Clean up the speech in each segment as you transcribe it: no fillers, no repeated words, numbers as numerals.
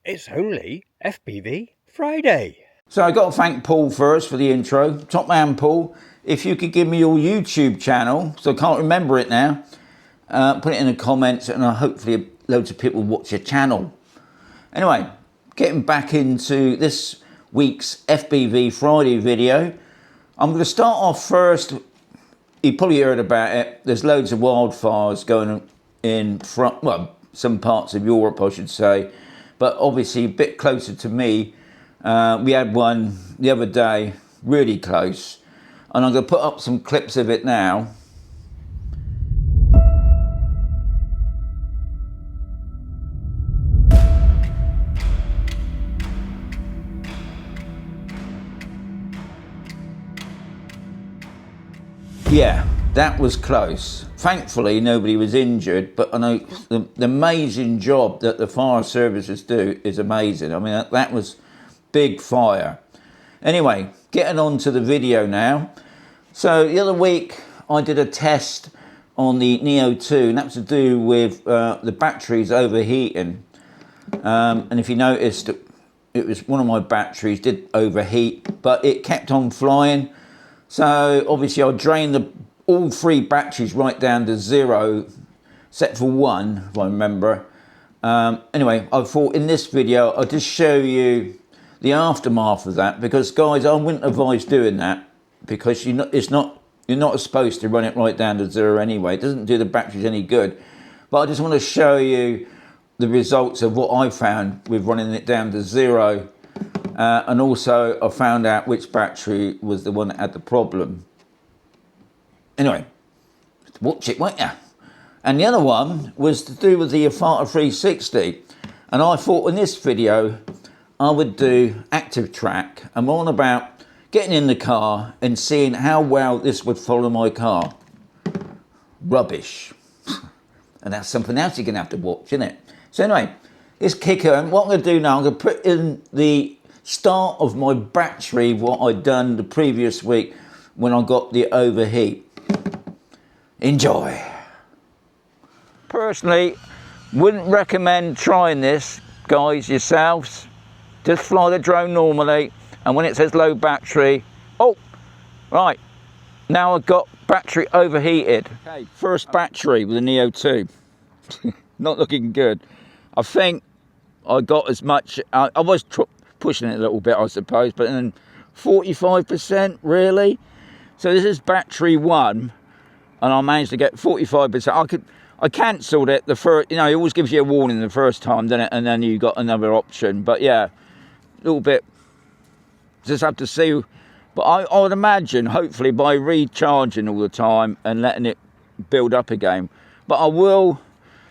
It's only FPV Friday. So I've got to thank Paul first for the intro. Top man Paul, if you could give me your YouTube channel, so I can't remember it now, put it in the comments and hopefully loads of people watch your channel. Anyway, getting back into this week's FPV Friday video, I'm going to start off first. You probably heard about it. There's loads of wildfires going in front, well, some parts of Europe, I should say, but obviously a bit closer to me. We had one the other day, really close, and I'm going to put up some clips of it now. Yeah, that was close. Thankfully, nobody was injured, but I know the amazing job that the fire services do is amazing. I mean, that was big fire. Anyway, getting on to the video now. So the other week, I did a test on the Neo 2, and that was to do with the batteries overheating. And if you noticed, it was one of my batteries did overheat, but it kept on flying. So obviously I drained all three batteries right down to zero, except for one, if I remember. Anyway, I thought in this video I'll just show you the aftermath of that, because guys, I wouldn't advise doing that, because you're not supposed to run it right down to zero anyway. It doesn't do the batteries any good. But I just want to show you the results of what I found with running it down to zero. And also I found out which battery was the one that had the problem. Anyway, watch it, won't you? And the other one was to do with the Avata 360. And I thought in this video I would do active track. I'm on about getting in the car and seeing how well this would follow my car. Rubbish. And that's something else you're going to have to watch, isn't it? So anyway, let's kick on. What I'm going to do now, I'm going to put in the start of my battery, what I'd done the previous week when I got the overheat. Enjoy. Personally, wouldn't recommend trying this, guys, yourselves. Just fly the drone normally, and when it says low battery, oh, right, now I've got battery overheated. Okay, first battery with the Neo 2. Not looking good. I think I got as much, I was pushing it a little bit, I suppose, but then 45%, really? So this is battery 1, and I managed to get 45%. I cancelled it the first, you know, it always gives you a warning the first time, doesn't it? And then you got another option. But yeah, a little bit, just have to see. But I would imagine, hopefully, by recharging all the time and letting it build up again. But I will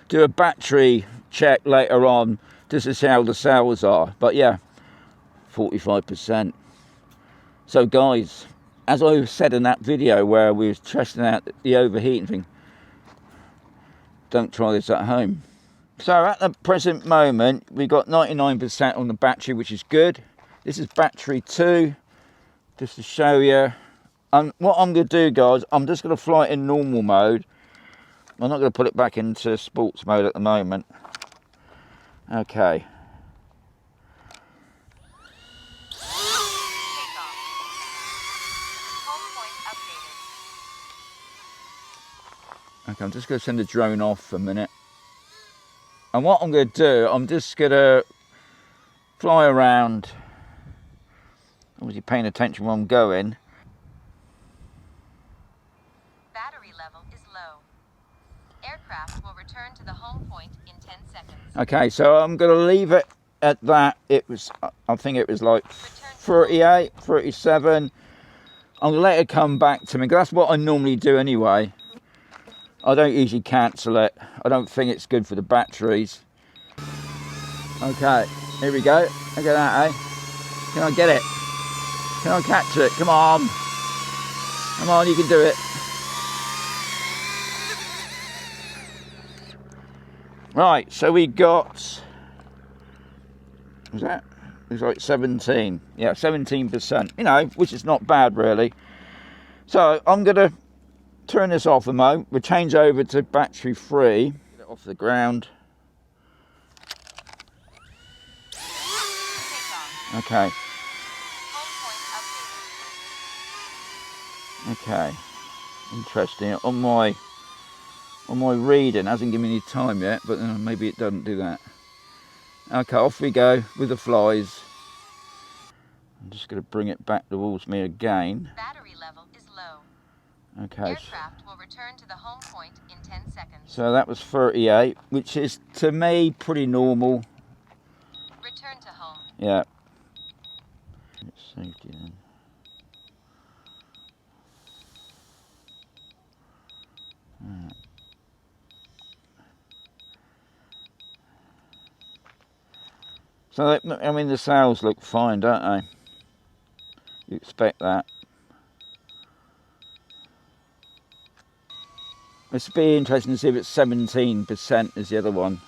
do a battery check later on just to see how the cells are. But yeah, 45%. So guys, as I said in that video where we was testing out the overheating thing, don't try this at home. So at the present moment, we got 99% on the battery, which is good. This is battery 2, just to show you. And what I'm going to do, guys, I'm just going to fly it in normal mode. I'm not going to put it back into sports mode at the moment. Okay. Okay, I'm just going to send the drone off for a minute. And what I'm going to do, I'm just going to fly around, obviously paying attention where I'm going. Battery level is low. Aircraft will return to the home point in 10 seconds. Okay, so I'm going to leave it at that. It was, I think it was like 38, 37. I'm going to let it come back to me, because that's what I normally do anyway. I don't usually cancel it. I don't think it's good for the batteries. Okay, here we go. Look at that, eh? Can I get it? Can I catch it? Come on. Come on, you can do it. Right, so we got, was that? It was like 17. Yeah, 17%, you know, which is not bad really. So I'm going to turn this off a moment. We'll change over to battery 3. Get it off the ground. Okay. Home point updated. Okay. Interesting. On my reading, hasn't given me any time yet, but maybe it doesn't do that. Okay, off we go with the flies. I'm just going to bring it back towards me again. Battery level is low. Okay. Aircraft will return to the home point in 10 seconds. So that was 38, which is to me pretty normal. Return to home. Yeah. Safety then. Right. So, I mean, the sails look fine, don't they? You expect that. It's be interesting to see if it's 17% as the other one.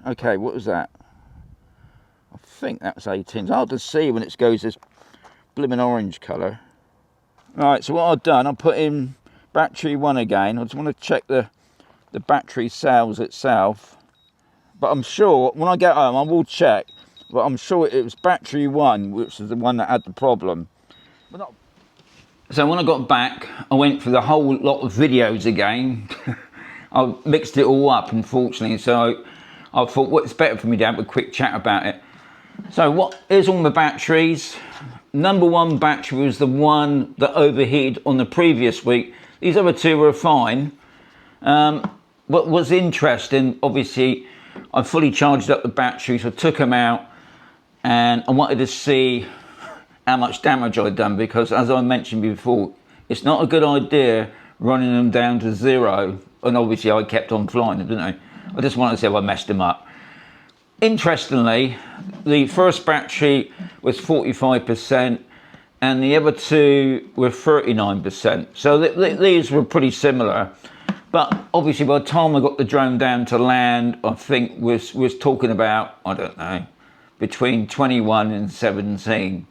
Okay, what was that? I think that's 18. It's hard to see when it goes this blimmin' orange colour. Right, so what I've done, I put in battery 1 again. I just want to check the battery cells itself. But I'm sure, when I get home, I will check. But I'm sure it was battery 1, which is the one that had the problem. So when I got back, I went through the whole lot of videos again. I mixed it all up, unfortunately. So I thought, well, it's better for me to have a quick chat about it. So here's all my batteries. Number 1 battery was the one that overheated on the previous week. These other 2 were fine. What was interesting, obviously, I fully charged up the batteries. So I took them out and I wanted to see how much damage I'd done, because as I mentioned before, it's not a good idea running them down to 0. And obviously I kept on flying them, didn't I? I just wanted to see if I messed them up. Interestingly, the first battery was 45% and the other 2 were 39%. So these were pretty similar. But obviously by the time I got the drone down to land, I think was talking about, I don't know, between 21 and 17,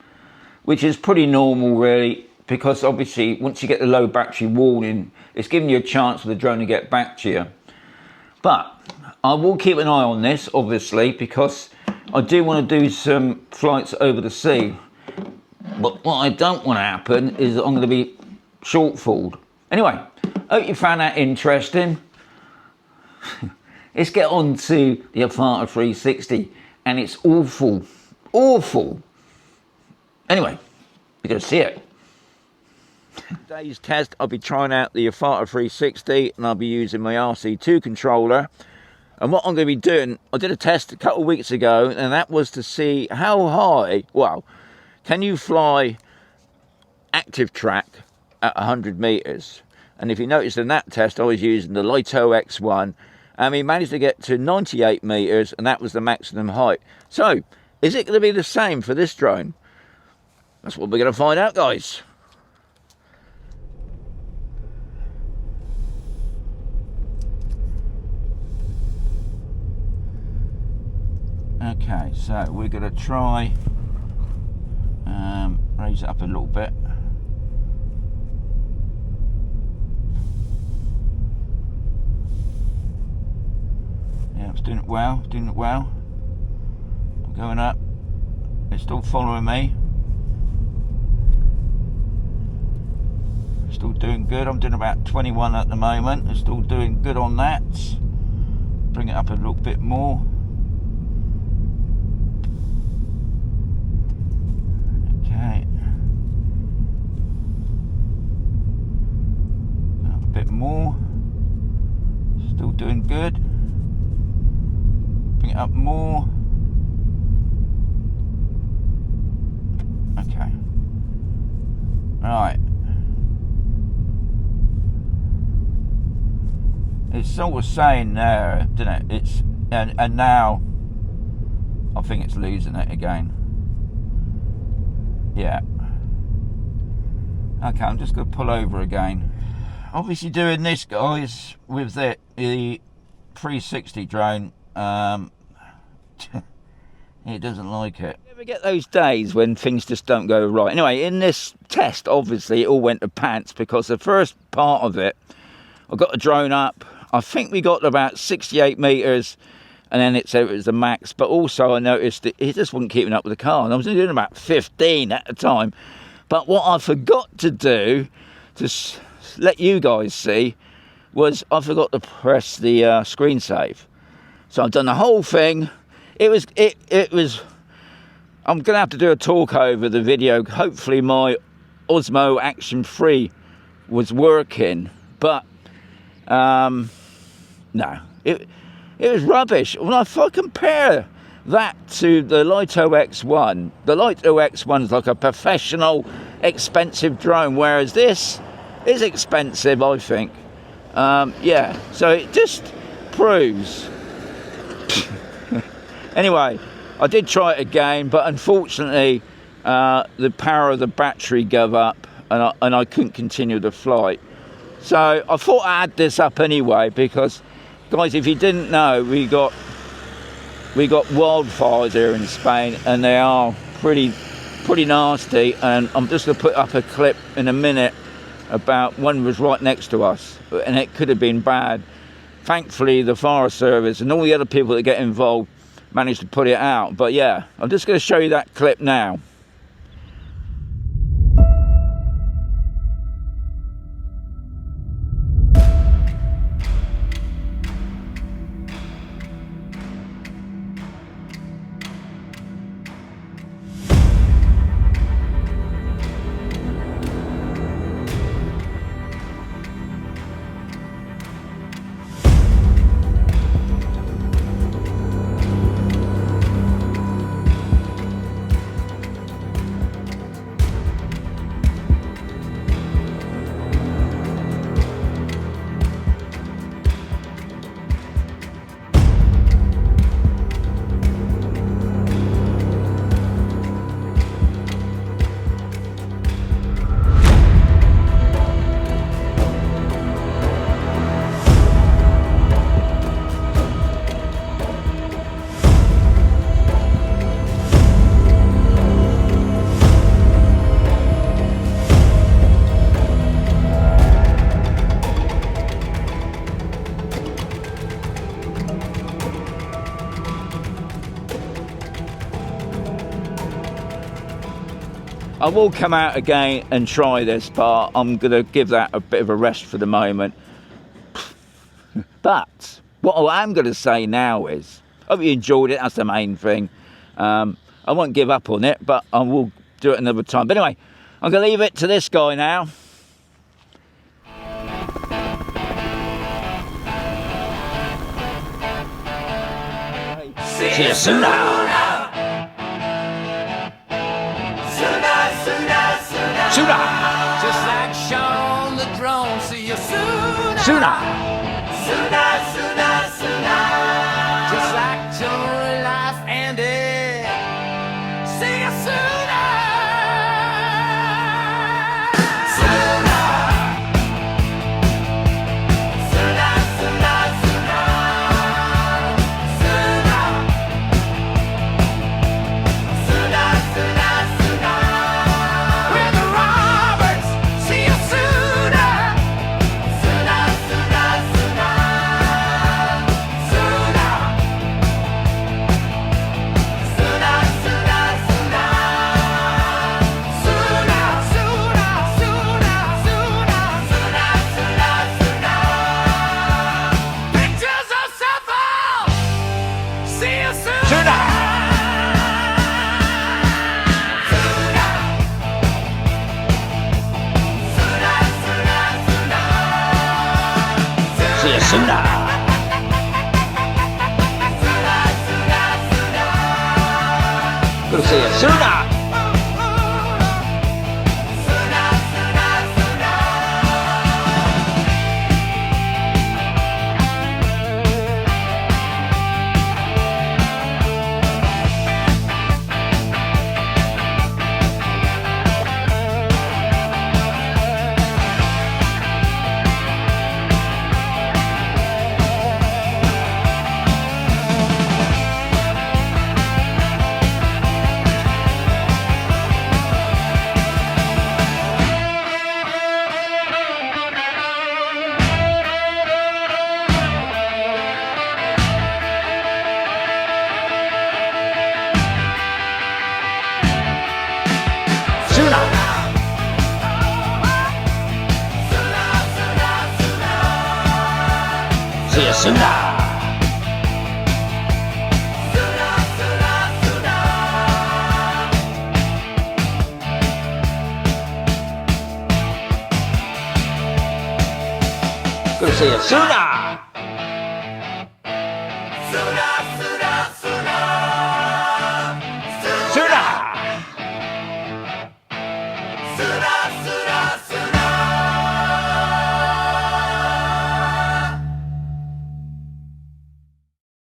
which is pretty normal really, because obviously once you get the low battery warning, it's giving you a chance for the drone to get back to you. But I will keep an eye on this, obviously, because I do want to do some flights over the sea. But what I don't want to happen is that I'm going to be shortfalled. Anyway, hope you found that interesting. Let's get on to the Avata 360, and it's awful, awful. Anyway, we're going to see it. Today's test, I'll be trying out the Avata 360, and I'll be using my RC2 controller. And what I'm going to be doing, I did a test a couple of weeks ago, and that was to see how high, well, can you fly active track at 100 metres? And if you notice in that test, I was using the Lito X1, and we managed to get to 98 metres, and that was the maximum height. So, is it going to be the same for this drone? That's what we're going to find out, guys. Okay, so we're going to try raise it up a little bit. Yeah, it's doing it well, doing it well. I'm going up. It's still following me. Still doing good. I'm doing about 21 at the moment. It's still doing good on that. Bring it up a little bit more. Okay. A bit more. Still doing good. Bring it up more. Okay. Right. It's sort of saying there, didn't it? It's and now I think it's losing it again. Yeah. Okay, I'm just going to pull over again. Obviously doing this, guys, with the 360 drone, it doesn't like it. You ever get those days when things just don't go right? Anyway, in this test, obviously, it all went to pants, because the first part of it I got the drone up. I think we got to about 68 metres, and then it said it was the max. But also I noticed that it just wasn't keeping up with the car, and I was doing about 15 at the time. But what I forgot to do, to let you guys see, was I forgot to press the screen save. So I've done the whole thing. It was. I'm going to have to do a talk over the video. Hopefully my Osmo Action 3 was working, but no, it was rubbish. When if I compare that to the Lito X1, the Lito X1 is like a professional, expensive drone, whereas this is expensive, I think. Yeah, so it just proves. Anyway, I did try it again, but unfortunately the power of the battery gave up, and I couldn't continue the flight. So I thought I'd add this up anyway, because guys, if you didn't know, we got wildfires here in Spain, and they are pretty nasty. And I'm just going to put up a clip in a minute about one was right next to us, and it could have been bad. Thankfully the fire service and all the other people that get involved managed to put it out. But yeah, I'm just going to show you that clip now. I will come out again and try this, but I'm going to give that a bit of a rest for the moment. But what I am going to say now is, hope you enjoyed it. That's the main thing. I won't give up on it, but I will do it another time. But anyway, I'm going to leave it to this guy now. See you soon now. Sooner. Just like Shaun the drone, see you sooner. Sooner. Sooner, sooner, sooner. Just like till life ended. See you sooner. Sooner. Sooner, sooner, sooner. Sooner. Sooner, sooner, sooner. With the Roberts, see you sooner. Sooner, sooner, sooner. Sooner. Sooner, sooner, sooner. Sooner, sooner, sooner, sooner, sooner, sooner, sooner. Pictures of Suffolk. See you soon. Sooner. See you sooner. Gonna see you sooner. Sooner. Gonna see you sooner.